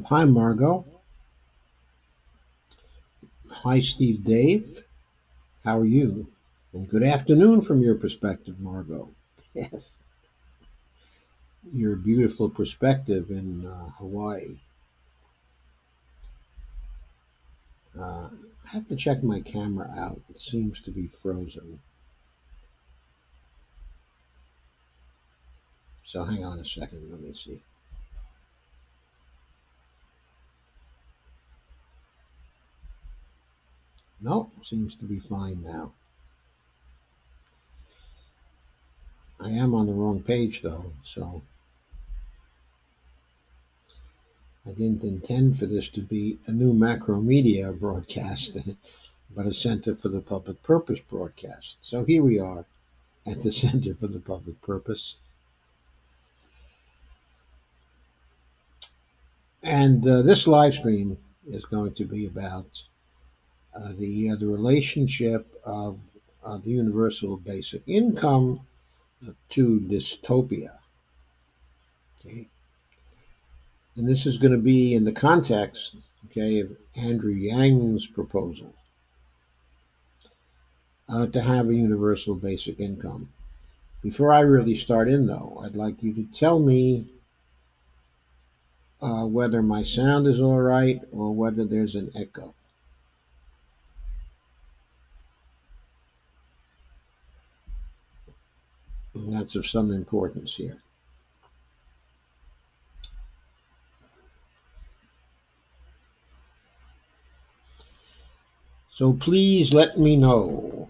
Hi, Margot. Hi, Steve Dave. How are you? And good afternoon from your perspective, Margot. Yes, your beautiful perspective in Hawaii. I have to check my camera out. It seems to be frozen. So hang on a second. Let me see. Nope, seems to be fine now. I am on the wrong page though, so I didn't intend for this to be a new macromedia broadcast, but a Center for the Public Purpose broadcast. So here we are at the Center for the Public Purpose. And this live stream is going to be about the relationship of the universal basic income to dystopia. Okay, and this is going to be in the context, okay, of Andrew Yang's proposal to have a universal basic income. Before I really start in, though, I'd like you to tell me whether my sound is all right or whether there's an echo. And that's of some importance here. So please let me know.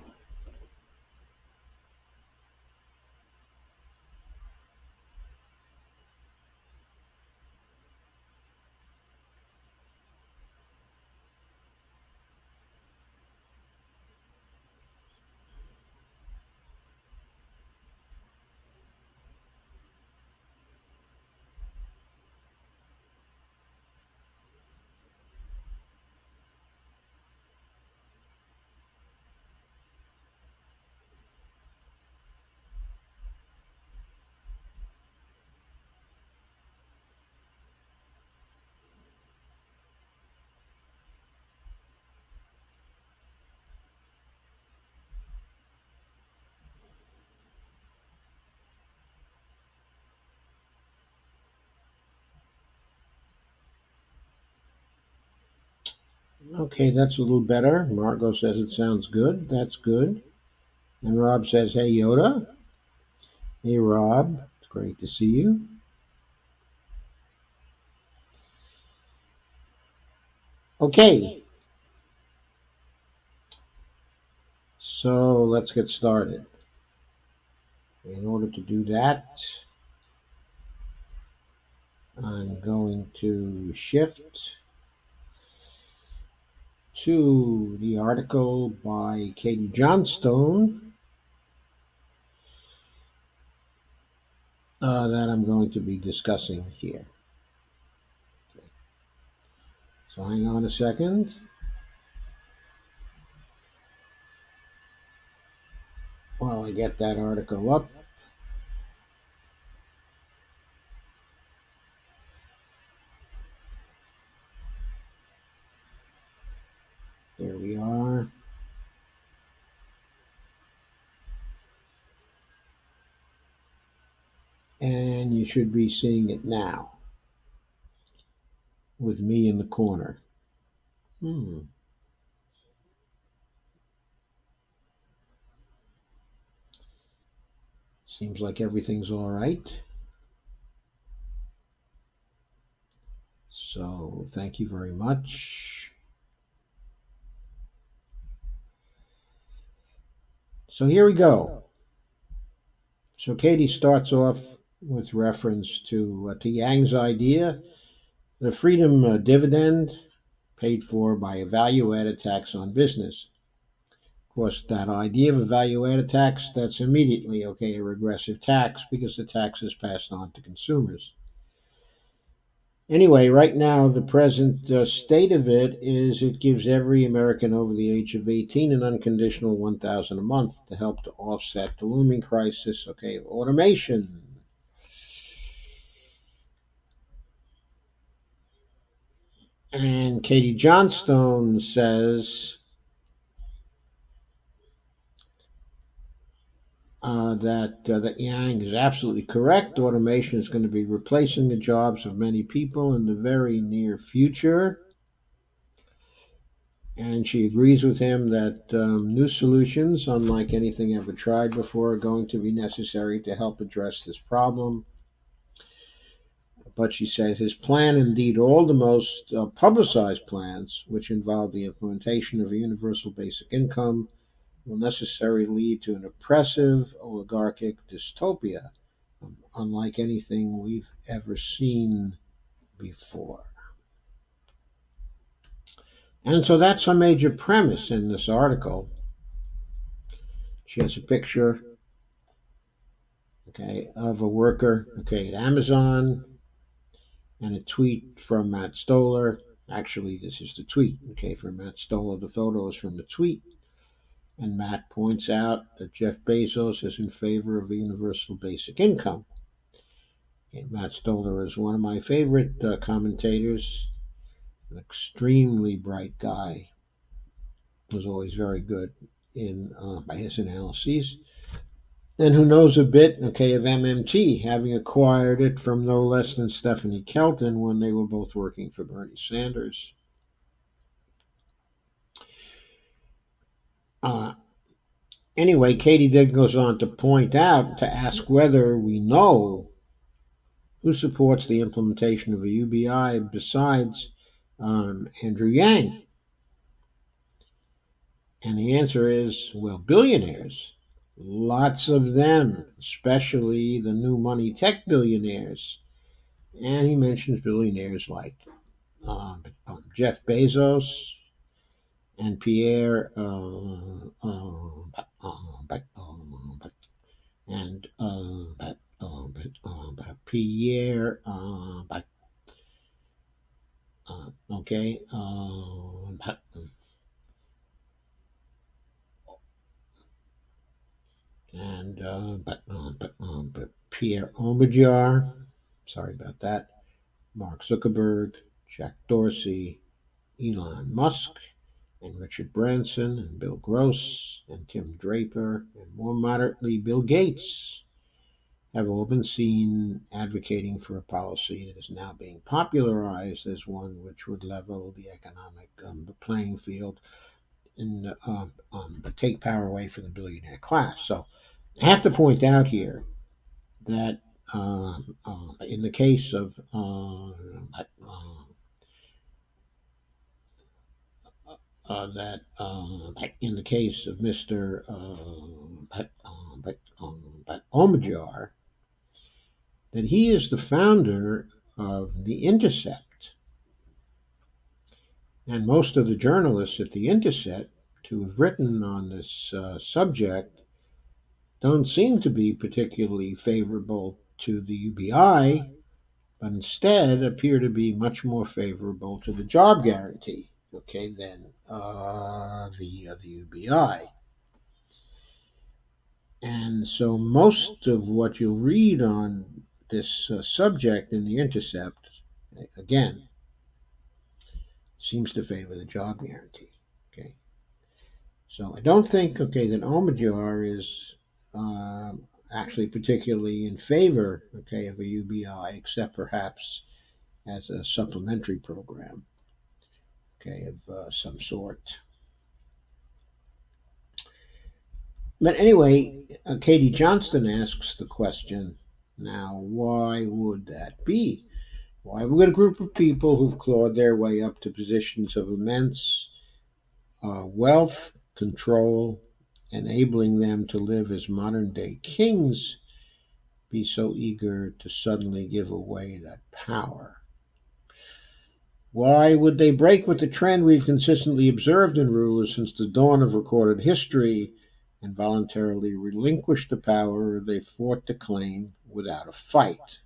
Okay, that's a little better. Margot says it sounds good. That's good. And Rob says, hey, Yoda. Hey, Rob. It's great to see you. Okay, so let's get started. In order to do that, I'm going to shift to the article by Katie Johnstone that I'm going to be discussing here. Okay. So hang on a second. While I get that article up. There we are. And you should be seeing it now with me in the corner. Seems like everything's all right. So thank you very much. So here we go. So Katie starts off with reference to Yang's idea, the freedom dividend paid for by a value-added tax on business. Of course, that idea of a value-added tax, that's immediately, okay, a regressive tax because the tax is passed on to consumers. Anyway, right now, the present state of it is it gives every American over the age of 18 an unconditional 1,000 a month to help to offset the looming crisis, okay, of automation. And Katie Johnstone says that Yang is absolutely correct. Automation is going to be replacing the jobs of many people in the very near future. And she agrees with him that new solutions, unlike anything ever tried before, are going to be necessary to help address this problem. But she says his plan, indeed all the most publicized plans, which involve the implementation of a universal basic income, will necessarily lead to an oppressive, oligarchic dystopia, unlike anything we've ever seen before. And so that's a major premise in this article. She has a picture, okay, of a worker, okay, at Amazon, and a tweet from Matt Stoller. Actually, this is the tweet, okay, from Matt Stoller. The photo is from the tweet. And Matt points out that Jeff Bezos is in favor of a universal basic income. Okay, Matt Stoller is one of my favorite commentators, an extremely bright guy. Was always very good in by his analyses. And who knows a bit, okay, of MMT, having acquired it from no less than Stephanie Kelton when they were both working for Bernie Sanders. Uh, anyway, Katie then goes on to point out, to ask whether we know who supports the implementation of a UBI besides Andrew Yang. And the answer is, well, billionaires. Lots of them, especially the new money tech billionaires. And he mentions billionaires like Jeff Bezos and Pierre and Pierre okay and but Pierre Omidyar, sorry about that, Mark Zuckerberg, Jack Dorsey, Elon Musk, and Richard Branson, and Bill Gross, and Tim Draper, and more moderately, Bill Gates, have all been seen advocating for a policy that is now being popularized as one which would level the economic playing field and take power away from the billionaire class. So I have to point out here that in the case of in the case of Mr. Omidyar, that he is the founder of The Intercept. And most of the journalists at The Intercept who have written on this subject don't seem to be particularly favorable to the UBI, but instead appear to be much more favorable to the job guarantee, okay, than the UBI. And so most of what you'll read on this subject in The Intercept, again, seems to favor the job guarantee. Okay, so I don't think, okay, that Omidyar is actually particularly in favor, okay, of a UBI, except perhaps as a supplementary program, okay, of some sort. But anyway, Katie Johnston asks the question now, why would that be? Why would a group of people who've clawed their way up to positions of immense wealth, control, enabling them to live as modern day kings, be so eager to suddenly give away that power? Why would they break with the trend we've consistently observed in rulers since the dawn of recorded history and voluntarily relinquish the power they fought to claim without a fight?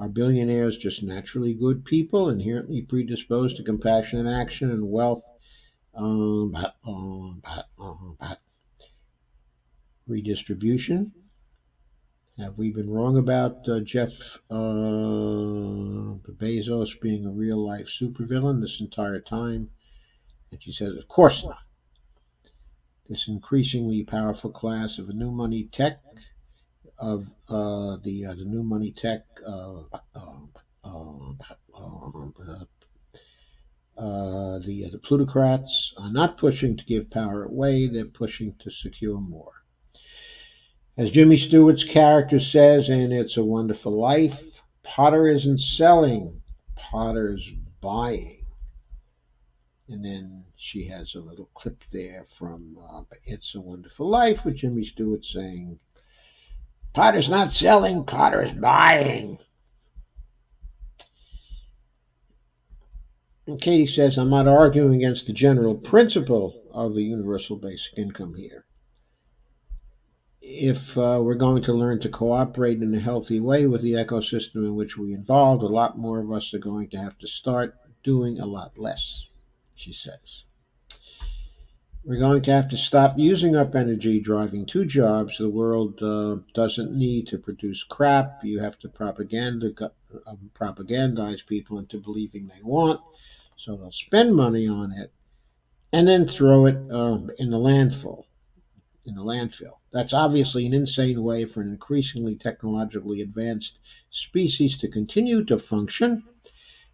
Are billionaires just naturally good people, inherently predisposed to compassionate action and wealth redistribution? Have we been wrong about Jeff Bezos being a real life supervillain this entire time? And she says, of course not. This increasingly powerful class of new money tech, the new money tech, the plutocrats are not pushing to give power away; they're pushing to secure more. As Jimmy Stewart's character says in It's a Wonderful Life, Potter isn't selling, Potter's buying. And then she has a little clip there from It's a Wonderful Life with Jimmy Stewart saying, Potter's not selling, Potter's buying. And Katie says, I'm not arguing against the general principle of the universal basic income here. If we're going to learn to cooperate in a healthy way with the ecosystem in which we involved, a lot more of us are going to have to start doing a lot less, she says. We're going to have to stop using up energy driving two jobs. The world doesn't need to produce crap. You have to propagandize people into believing they want, so they'll spend money on it and then throw it in the landfill. That's obviously an insane way for an increasingly technologically advanced species to continue to function.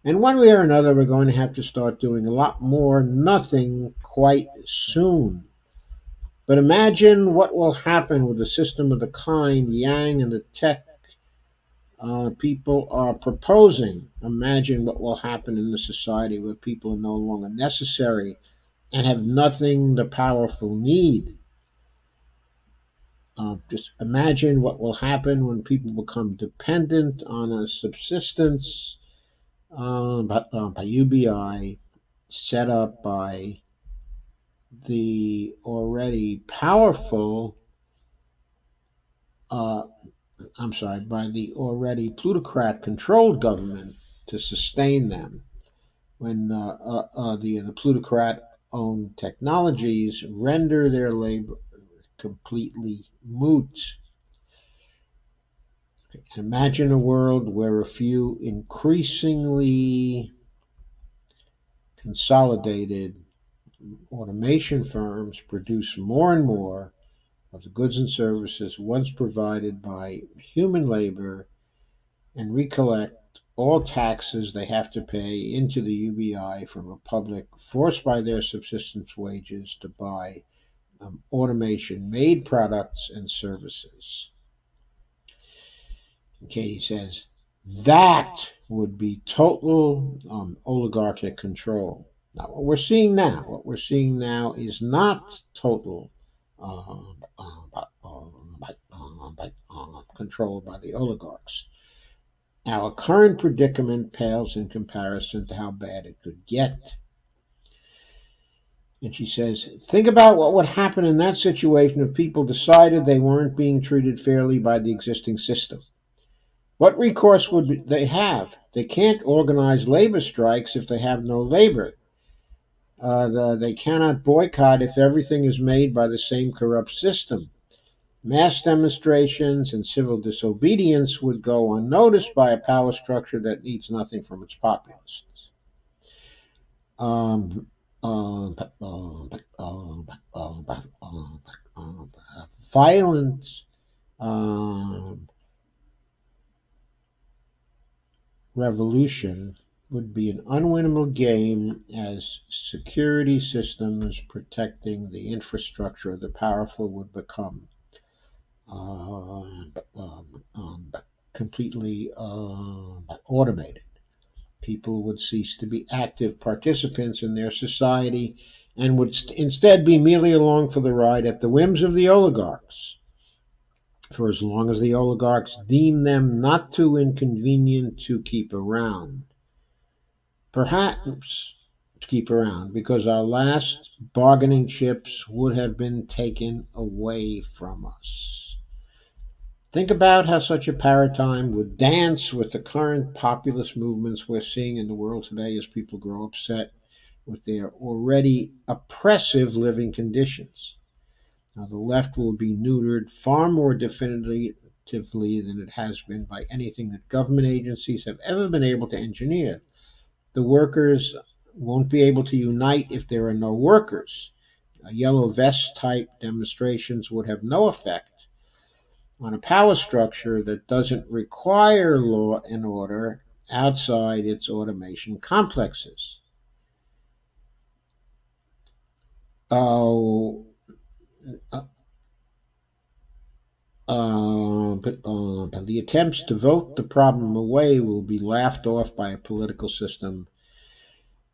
And one way or another, we're going to have to start doing a lot more nothing quite soon. But imagine what will happen with a system of the kind Yang and the tech people are proposing. Imagine what will happen in a society where people are no longer necessary and have nothing the powerful need. Just imagine what will happen when people become dependent on a subsistence by UBI set up by the already powerful, by the already plutocrat controlled government to sustain them. When the plutocrat owned technologies render their labor completely moot. Imagine a world where a few increasingly consolidated automation firms produce more and more of the goods and services once provided by human labor and recollect all taxes they have to pay into the UBI from a public forced by their subsistence wages to buy automation made products and services. And Katie says, that would be total oligarchic control. Now, what we're seeing now is not total control by the oligarchs. Our current predicament pales in comparison to how bad it could get. And she says, think about what would happen in that situation if people decided they weren't being treated fairly by the existing system. What recourse would they have? They can't organize labor strikes if they have no labor. They cannot boycott if everything is made by the same corrupt system. Mass demonstrations and civil disobedience would go unnoticed by a power structure that needs nothing from its populace. Violent revolution would be an unwinnable game as security systems protecting the infrastructure of the powerful would become completely automated. People would cease to be active participants in their society and would instead be merely along for the ride at the whims of the oligarchs, for as long as the oligarchs deem them not too inconvenient to keep around. Perhaps to keep around, because our last bargaining chips would have been taken away from us. Think about how such a paradigm would dance with the current populist movements we're seeing in the world today as people grow upset with their already oppressive living conditions. Now, the left will be neutered far more definitively than it has been by anything that government agencies have ever been able to engineer. The workers won't be able to unite if there are no workers. Yellow vest type demonstrations would have no effect on a power structure that doesn't require law and order outside its automation complexes. Oh, uh, but the attempts to vote the problem away will be laughed off by a political system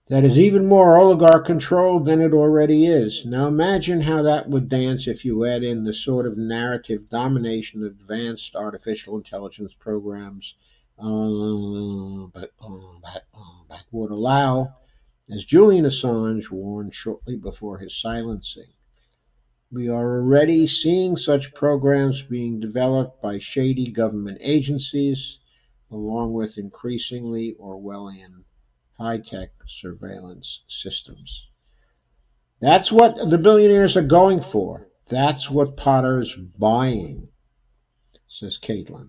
that is even more oligarch controlled than it already is. Now imagine how that would dance if you add in the sort of narrative domination of advanced artificial intelligence programs that would allow, as Julian Assange warned shortly before his silencing. We are already seeing such programs being developed by shady government agencies, along with increasingly Orwellian high tech surveillance systems. That's what the billionaires are going for. That's what Potter's buying, says Caitlin.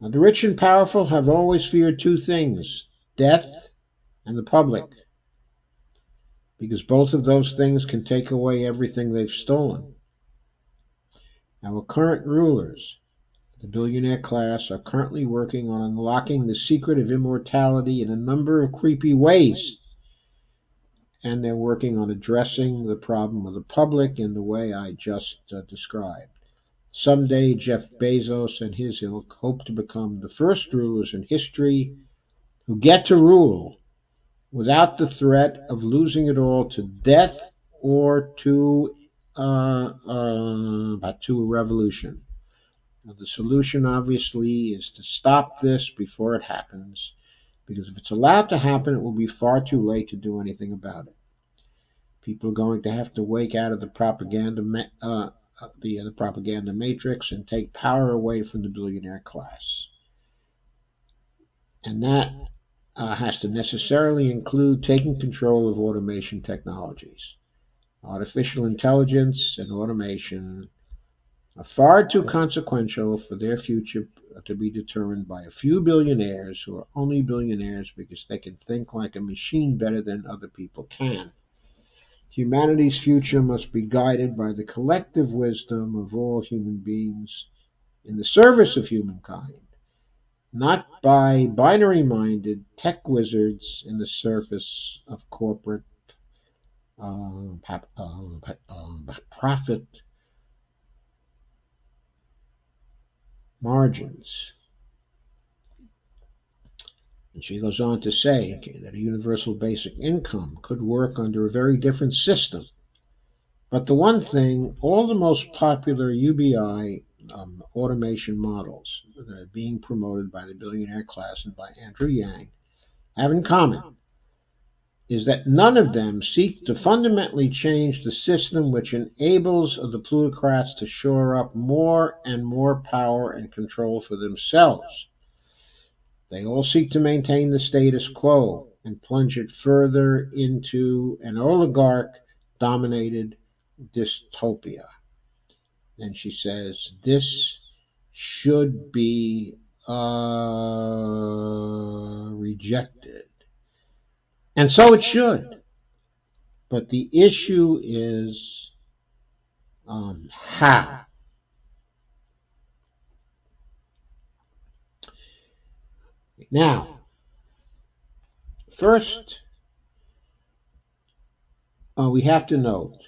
Now, the rich and powerful have always feared two things: death and the public, because both of those things can take away everything they've stolen. Our current rulers, the billionaire class, are currently working on unlocking the secret of immortality in a number of creepy ways. And they're working on addressing the problem of the public in the way I just described. Someday, Jeff Bezos and his ilk hope to become the first rulers in history who get to rule without the threat of losing it all to death or to a revolution. Now, the solution, obviously, is to stop this before it happens, because if it's allowed to happen, it will be far too late to do anything about it. People are going to have to wake out of the propaganda matrix and take power away from the billionaire class, and that has to necessarily include taking control of automation technologies. Artificial intelligence and automation are far too consequential for their future to be determined by a few billionaires who are only billionaires because they can think like a machine better than other people can. Humanity's future must be guided by the collective wisdom of all human beings in the service of humankind, not by binary minded tech wizards in the service of corporate profit margins. And she goes on to say, okay, that a universal basic income could work under a very different system. But the one thing, all the most popular UBI automation models that are being promoted by the billionaire class and by Andrew Yang have in common is that none of them seek to fundamentally change the system which enables the plutocrats to shore up more and more power and control for themselves. They all seek to maintain the status quo and plunge it further into an oligarch dominated dystopia. And she says, this should be rejected. And so it should. But the issue is how. Now, first, we have to note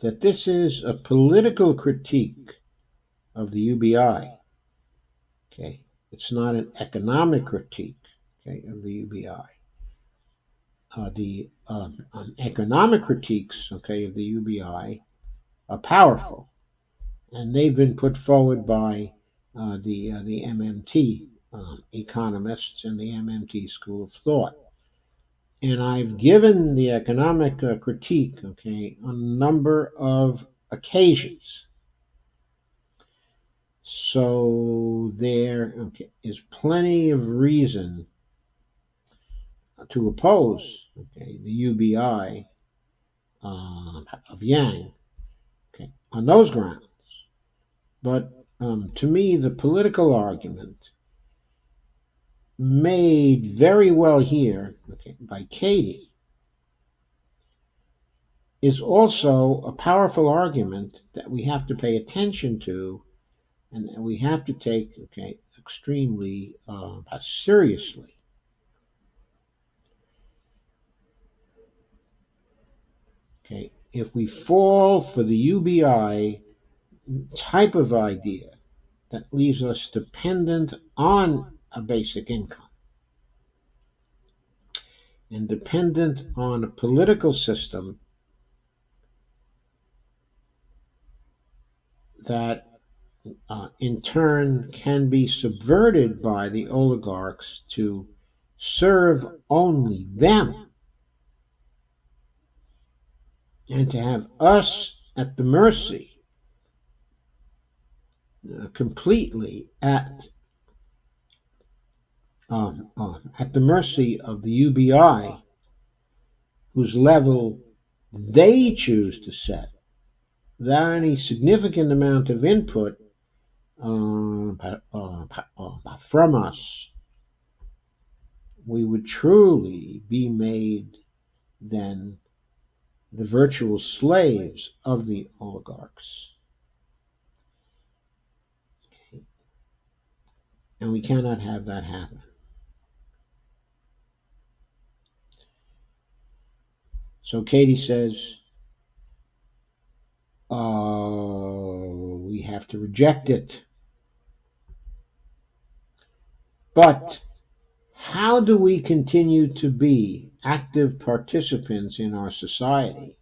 that this is a political critique of the UBI. Okay, it's not an economic critique, okay, of the UBI. The economic critiques, okay, of the UBI are powerful, and they've been put forward by the MMT economists and the MMT school of thought. And I've given the economic critique, okay, on a number of occasions. So there is plenty of reason to oppose the UBI of Yang on those grounds. But to me, the political argument made very well here by Katie is also a powerful argument that we have to pay attention to and that we have to take extremely seriously. If we fall for the UBI type of idea that leaves us dependent on a basic income and dependent on a political system that in turn can be subverted by the oligarchs to serve only them and to have us at the mercy, completely at the mercy of the UBI, whose level they choose to set without any significant amount of input from us. We would truly be made then the virtual slaves of the oligarchs. And we cannot have that happen. So Katie says, we have to reject it. But how do we continue to be active participants in our society?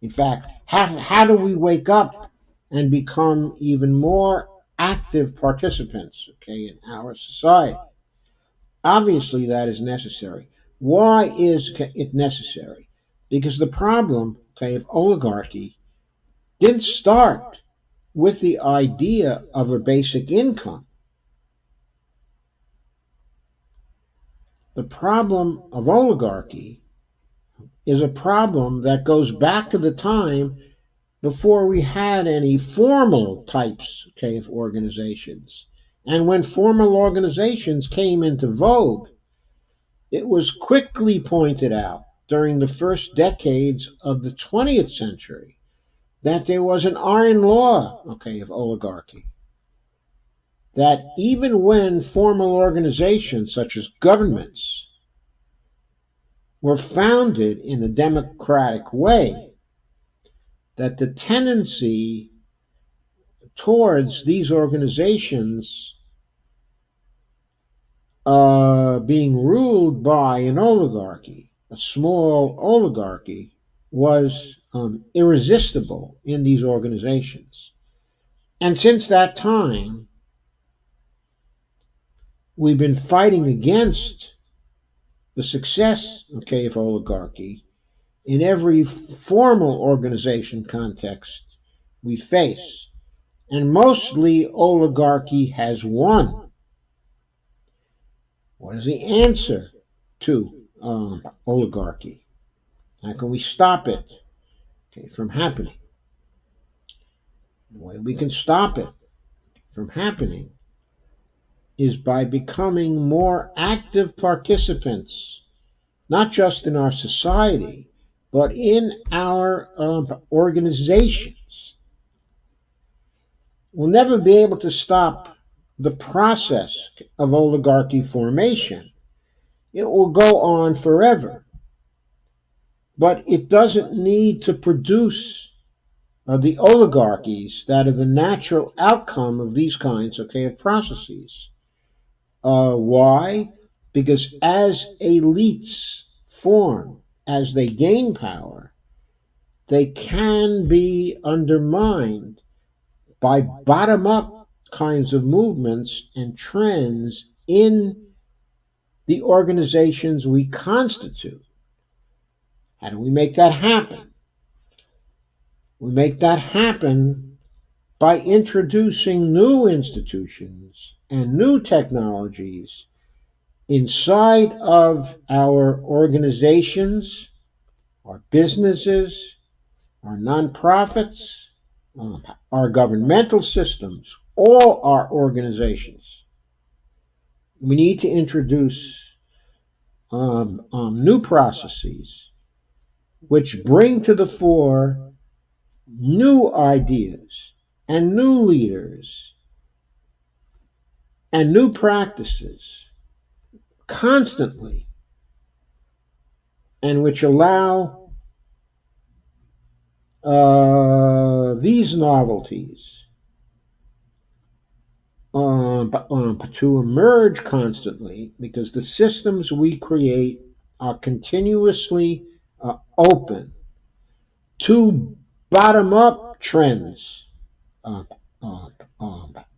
In fact, how do we wake up and become even more active participants in our society? Obviously, that is necessary. Why is it necessary? Because the problem of oligarchy didn't start with the idea of a basic income. The problem of oligarchy is a problem that goes back to the time before we had any formal types of organizations. And when formal organizations came into vogue, it was quickly pointed out during the first decades of the 20th century that there was an iron law of oligarchy. That even when formal organizations such as governments were founded in a democratic way, that the tendency towards these organizations being ruled by an oligarchy, a small oligarchy, was irresistible in these organizations. And since that time, we've been fighting against the success of oligarchy in every formal organization context we face. And mostly oligarchy has won. What is the answer to oligarchy? How can we stop it from happening? The way we can stop it from happening is by becoming more active participants, not just in our society, but in our organizations. We'll never be able to stop the process of oligarchy formation. It will go on forever. But it doesn't need to produce the oligarchies that are the natural outcome of these kinds of processes. Why? Because as elites form, as they gain power, they can be undermined by bottom up kinds of movements and trends in the organizations we constitute. How do we make that happen? We make that happen by introducing new institutions and new technologies inside of our organizations, our businesses, our nonprofits, our governmental systems, all our organizations. We need to introduce new processes which bring to the fore new ideas and new leaders and new practices constantly, and which allow these novelties to emerge constantly, because the systems we create are continuously open to bottom up trends uh,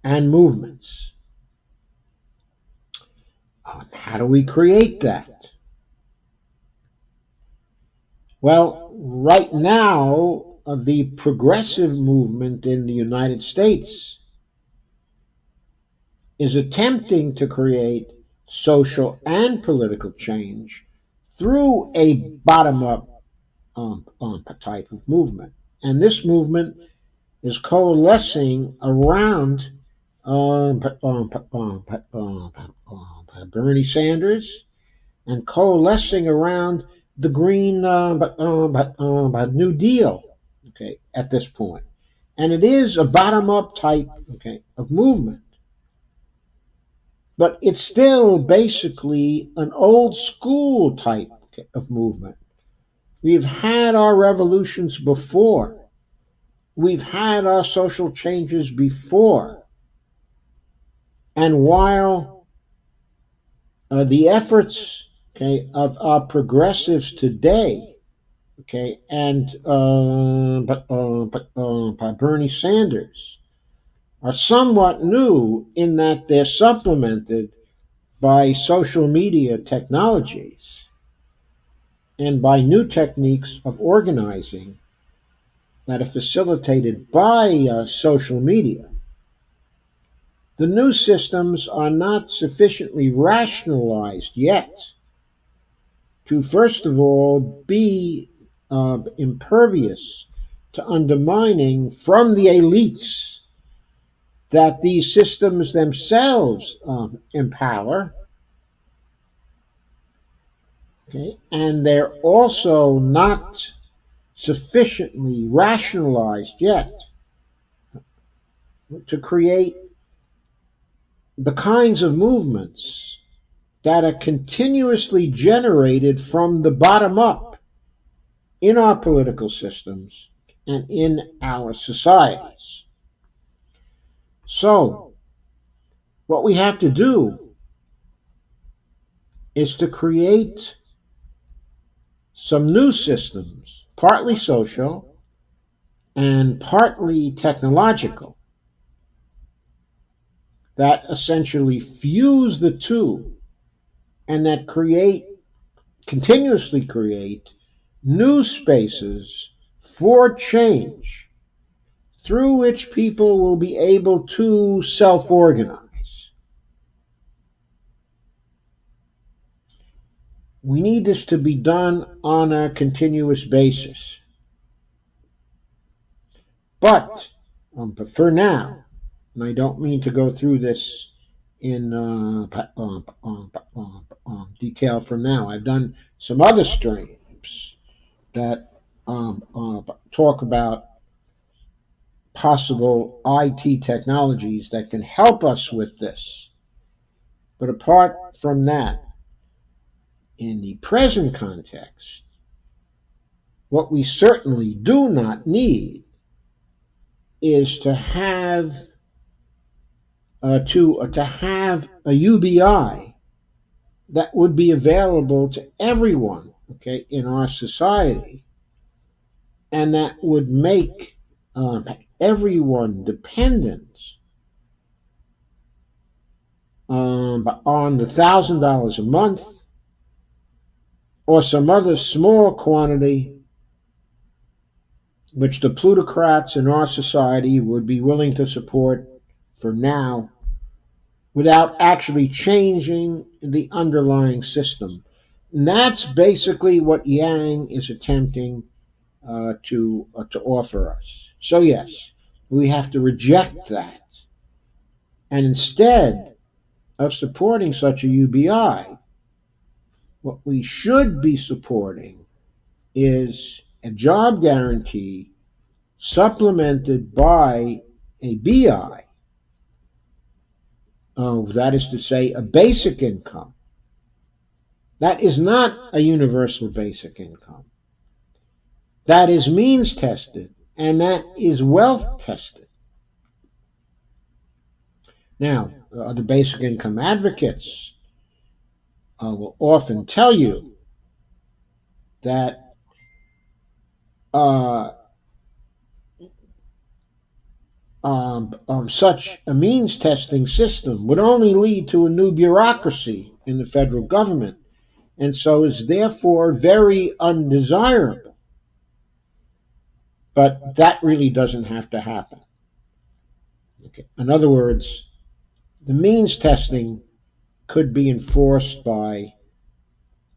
and movements. How do we create that? Well, right now, the progressive movement in the United States is attempting to create social and political change through a bottom up type of movement. And this movement is coalescing around Bernie Sanders and coalescing around the Green New Deal. Okay, at this point, and it is a bottom up type, okay, of movement, but it's still basically an old school type of movement. We've had our revolutions before. We've had our social changes before. And while the efforts, okay, of our progressives today, okay, and by Bernie Sanders are somewhat new in that they're supplemented by social media technologies and by new techniques of organizing that are facilitated by social media. The new systems are not sufficiently rationalized yet to, first of all, be impervious to undermining from the elites that these systems themselves empower. Okay? And they're also not sufficiently rationalized yet to create the kinds of movements that are continuously generated from the bottom up in our political systems and in our societies. So, what we have to do is to create some new systems, partly social and partly technological, that essentially fuse the two and that continuously create new spaces for change through which people will be able to self organize. We need this to be done on a continuous basis. But for now, and I don't mean to go through this in detail from now. I've done some other streams that talk about possible IT technologies that can help us with this. But apart from that, in the present context, what we certainly do not need is to have to have a UBI that would be available to everyone, okay, in our society, and that would make everyone dependent on the $1,000 a month or some other small quantity which the plutocrats in our society would be willing to support for now without actually changing the underlying system. And that's basically what Yang is attempting to offer us. So yes, we have to reject that, and instead of supporting such a UBI, what we should be supporting is a job guarantee supplemented by a BI, that is to say, a basic income. That is not a universal basic income. That is means tested, and that is wealth tested. Now, the basic income advocates will often tell you that uh, such a means testing system would only lead to a new bureaucracy in the federal government, and so is therefore very undesirable. But that really doesn't have to happen. Okay. In other words, the means testing could be enforced by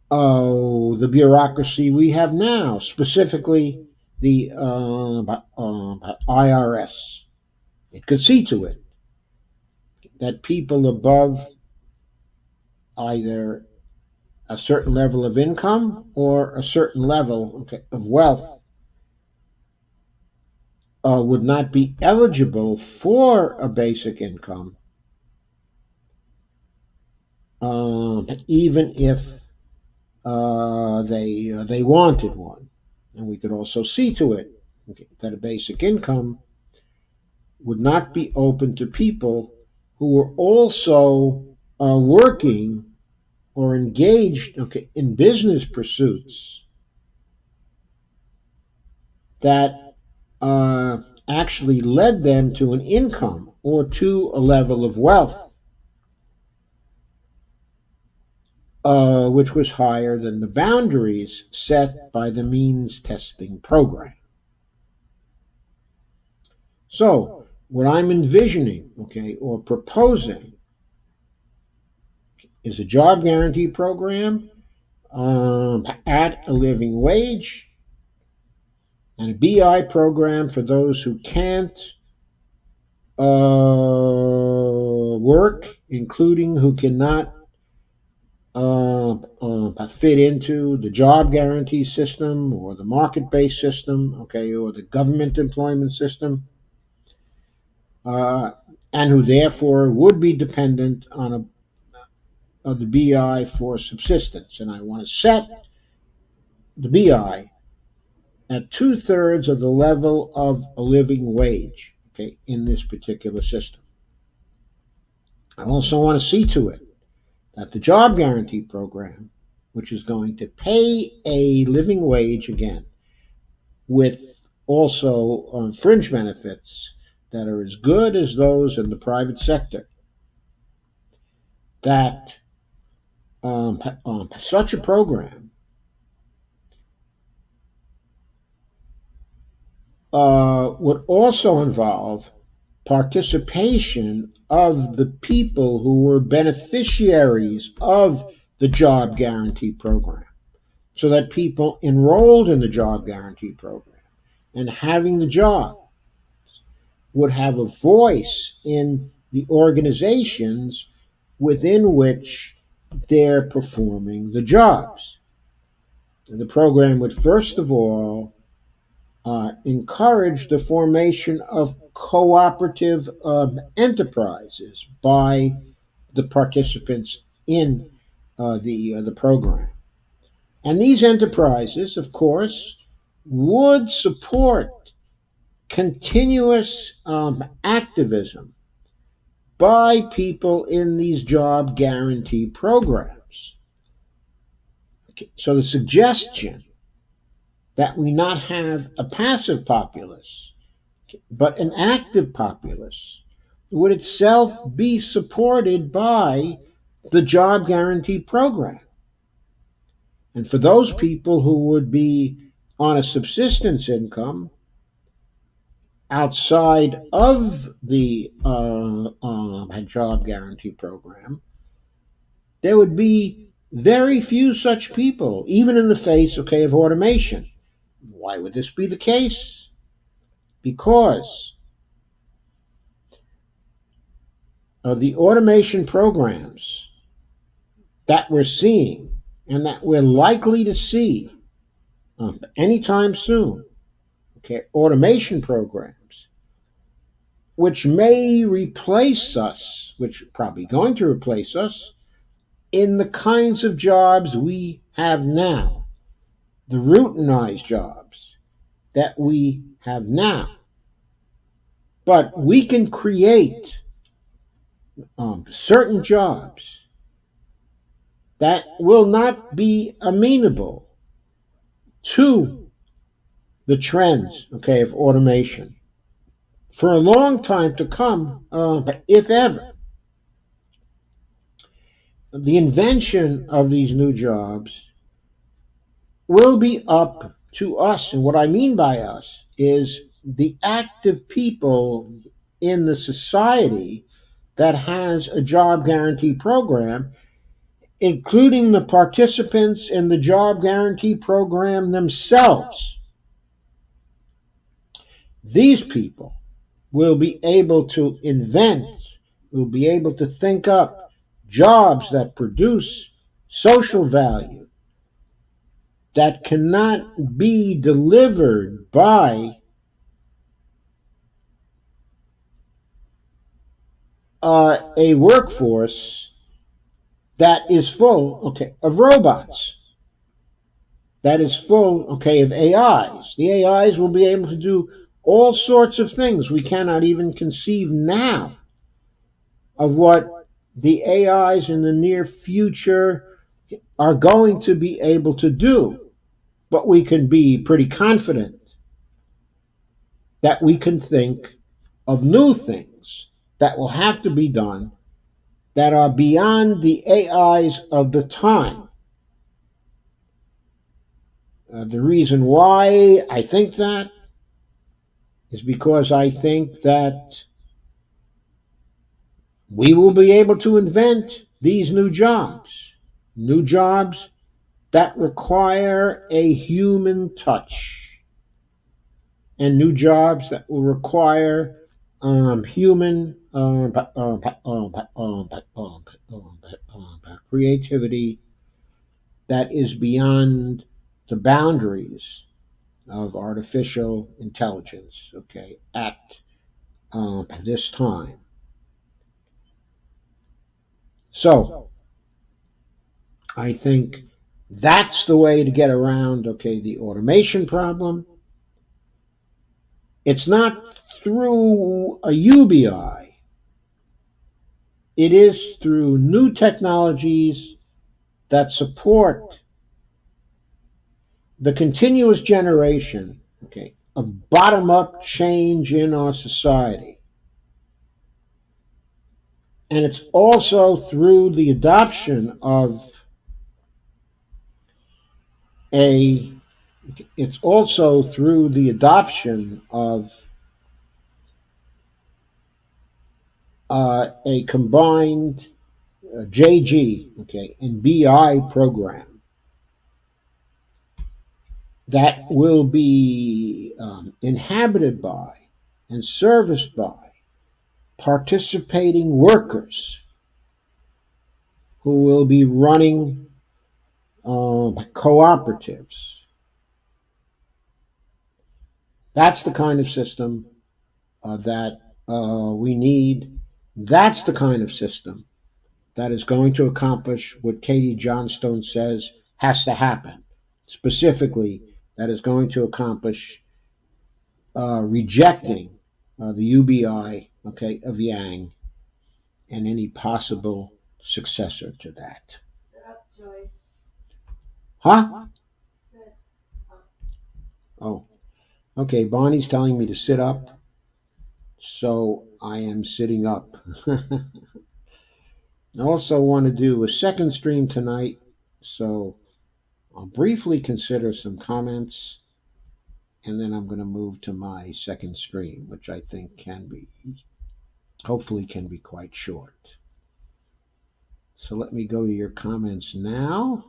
the bureaucracy we have now, specifically the IRS. It could see to it that people above either a certain level of income or a certain level, okay, of wealth would not be eligible for a basic income, even if they wanted one. And we could also see to it, okay, that a basic income would not be open to people who were also working or engaged, okay, in business pursuits that actually led them to an income or to a level of wealth which was higher than the boundaries set by the means testing program. So, what I'm envisioning, okay, or proposing is a job guarantee program at a living wage and a BI program for those who can't work, including who cannot fit into the job guarantee system or the market based system, okay, or the government employment system, uh, and who therefore would be dependent on the BI for subsistence. And I want to set the BI at 2/3 of the level of a living wage, okay, in this particular system. I also want to see to it that the job guarantee program, which is going to pay a living wage again, with also fringe benefits that are as good as those in the private sector, that such a program would also involve participation of the people who were beneficiaries of the job guarantee program, so that people enrolled in the job guarantee program and having the job would have a voice in the organizations within which they're performing the jobs. And the program would first of all encourage the formation of cooperative enterprises by the participants in the program. And these enterprises, of course, would support continuous activism by people in these job guarantee programs. Okay, so the suggestion that we not have a passive populace, but an active populace, would itself be supported by the job guarantee program. And for those people who would be on a subsistence income, outside of the job guarantee program, there would be very few such people, even in the face, okay, of automation. Why would this be the case? Because of the automation programs that we're seeing and that we're likely to see anytime soon, okay, automation programs, which may replace us, which are probably going to replace us, in the kinds of jobs we have now, the routinized jobs that we have now. But we can create certain jobs that will not be amenable to the trends, okay, of automation for a long time to come, if ever. The invention of these new jobs will be up to us. And what I mean by us is the active people in the society that has a job guarantee program, including the participants in the job guarantee program themselves. These people will be able to invent, will be able to think up jobs that produce social value that cannot be delivered by a workforce that is full, okay, of robots, that is full, okay, of AIs. The AIs will be able to do all sorts of things we cannot even conceive now of what the AIs in the near future are going to be able to do. But we can be pretty confident that we can think of new things that will have to be done that are beyond the AIs of the time. The reason why I think that is because I think that we will be able to invent these new jobs that require a human touch, and new jobs that will require human creativity that is beyond the boundaries of artificial intelligence, okay, at this time. So I think that's the way to get around, okay, the automation problem. It's not through a UBI. It is through new technologies that support the continuous generation, okay, of bottom up change in our society. And it's also through the adoption of a it's also through the adoption of a combined JG, okay, and BI program that will be inhabited by and serviced by participating workers who will be running cooperatives. That's the kind of system that we need. That's the kind of system that is going to accomplish what Katie Johnstone says has to happen. Specifically, that is going to accomplish rejecting the UBI, okay, of Yang and any possible successor to that. Huh? Oh, okay. Bonnie's telling me to sit up, so I am sitting up. I also want to do a second stream tonight, so I'll briefly consider some comments and then I'm going to move to my second stream, which I think hopefully can be quite short. So let me go to your comments now.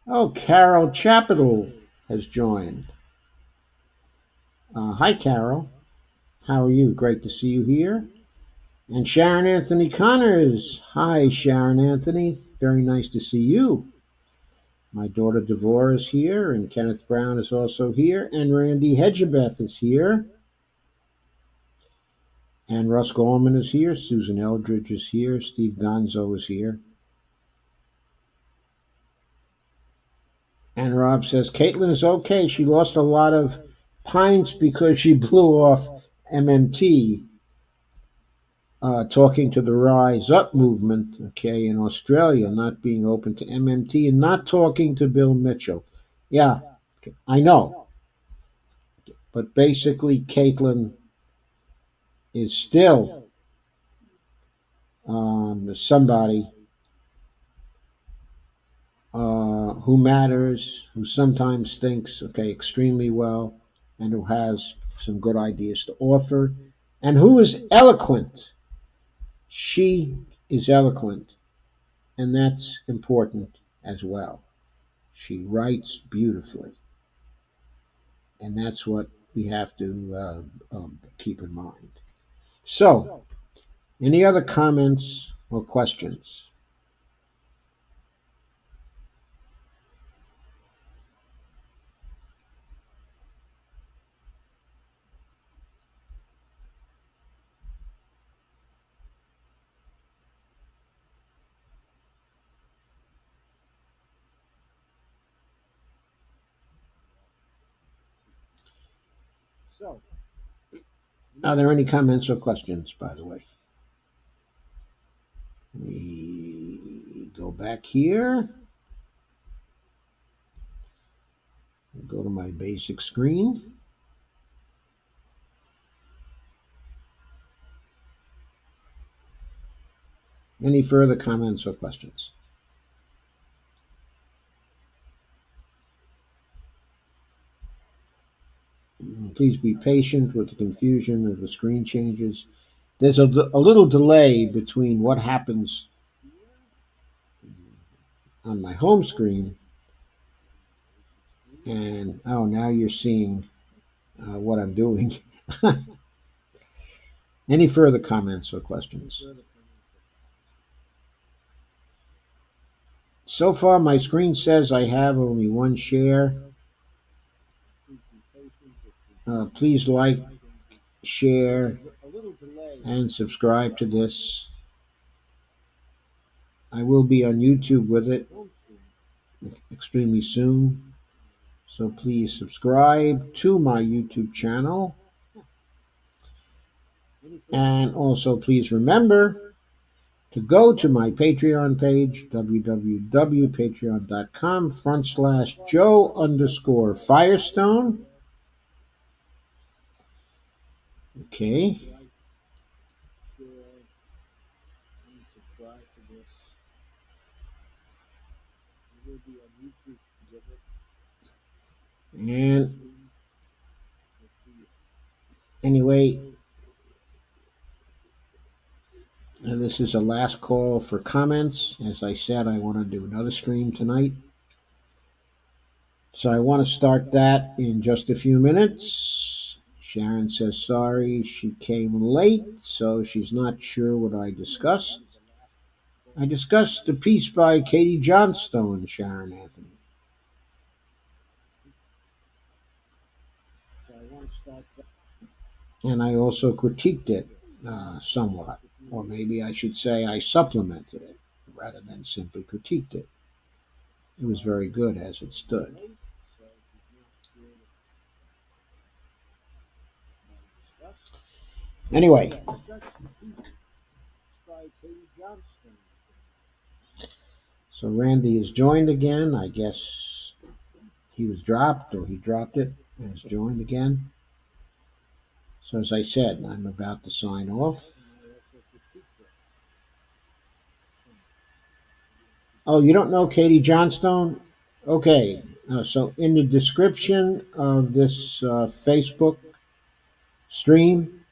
Oh, Carol Chapital has joined. Hi, Carol. How are you? Great to see you here. And Sharon Anthony Connors. Hi, Sharon Anthony. Very nice to see you. My daughter Devora is here, and Kenneth Brown is also here, and Randy Hedgebeth is here. And Russ Gorman is here. Susan Eldridge is here. Steve Gonzo is here. And Rob says, Caitlin is okay. She lost a lot of pints because she blew off MMT, talking to the Rise Up movement, okay, in Australia, not being open to MMT and not talking to Bill Mitchell. Yeah, I know. But basically, Caitlin is still somebody who matters, who sometimes thinks, okay, extremely well, and who has some good ideas to offer, and who is eloquent. She is eloquent, and that's important as well. She writes beautifully, and that's what we have to keep in mind. So, any other comments or questions? Are there any comments or questions, by the way? We go back here. Go to my basic screen. Any further comments or questions? Please be patient with the confusion of the screen changes. There's a little delay between what happens on my home screen and, oh, now you're seeing what I'm doing. Any further comments or questions? So far, my screen says I have only one share. Please like, share, and subscribe to this. I will be on YouTube with it extremely soon. So please subscribe to my YouTube channel. And also please remember to go to my Patreon page, www.patreon.com/Joe_Firestone. Okay. And anyway, this is a last call for comments. As I said, I want to do another stream tonight. So I want to start that in just a few minutes. Sharon says sorry she came late, so she's not sure what I discussed. I discussed a piece by Katie Johnstone, Sharon Anthony. And I also critiqued it somewhat. Or maybe I should say I supplemented it rather than simply critiqued it. It was very good as it stood. Anyway, so Randy is joined again. I guess he was dropped or he dropped it and is joined again. So as I said, I'm about to sign off. Oh, you don't know Katie Johnstone? Okay, so in the description of this Facebook stream,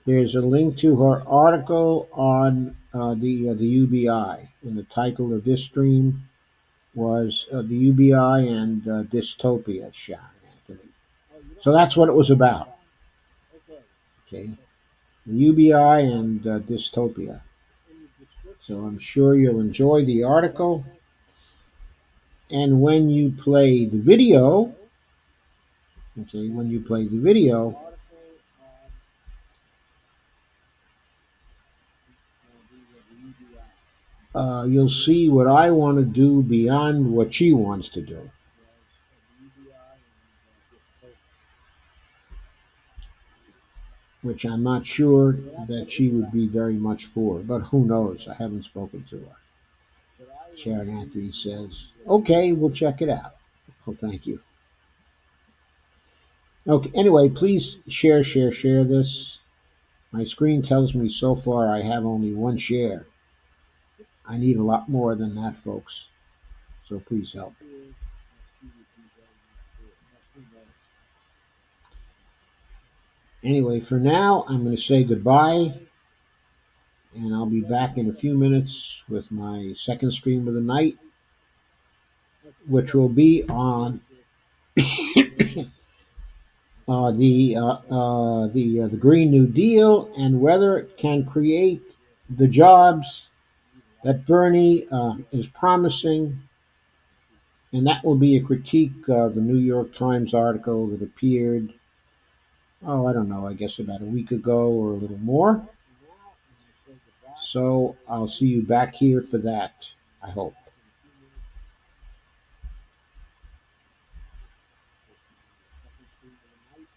there's a link to her article on the UBI, and the title of this stream was the UBI and Dystopia, Sharon Anthony. So that's what it was about. Okay, the UBI and Dystopia. So I'm sure you'll enjoy the article. And when you play the video, okay, when you play the video, you'll see what I want to do beyond what she wants to do. Which I'm not sure that she would be very much for, but who knows? I haven't spoken to her. Sharon Anthony says, okay, we'll check it out. Well, thank you. Okay, anyway, please share this. My screen tells me so far I have only one share. I need a lot more than that, folks. So please help. Anyway, for now, I'm going to say goodbye, and I'll be back in a few minutes with my second stream of the night, which will be on the Green New Deal and whether it can create the jobs that Bernie is promising. And that will be a critique of the New York Times article that appeared, oh, I don't know, I guess about a week ago or a little more. So I'll see you back here for that, I hope.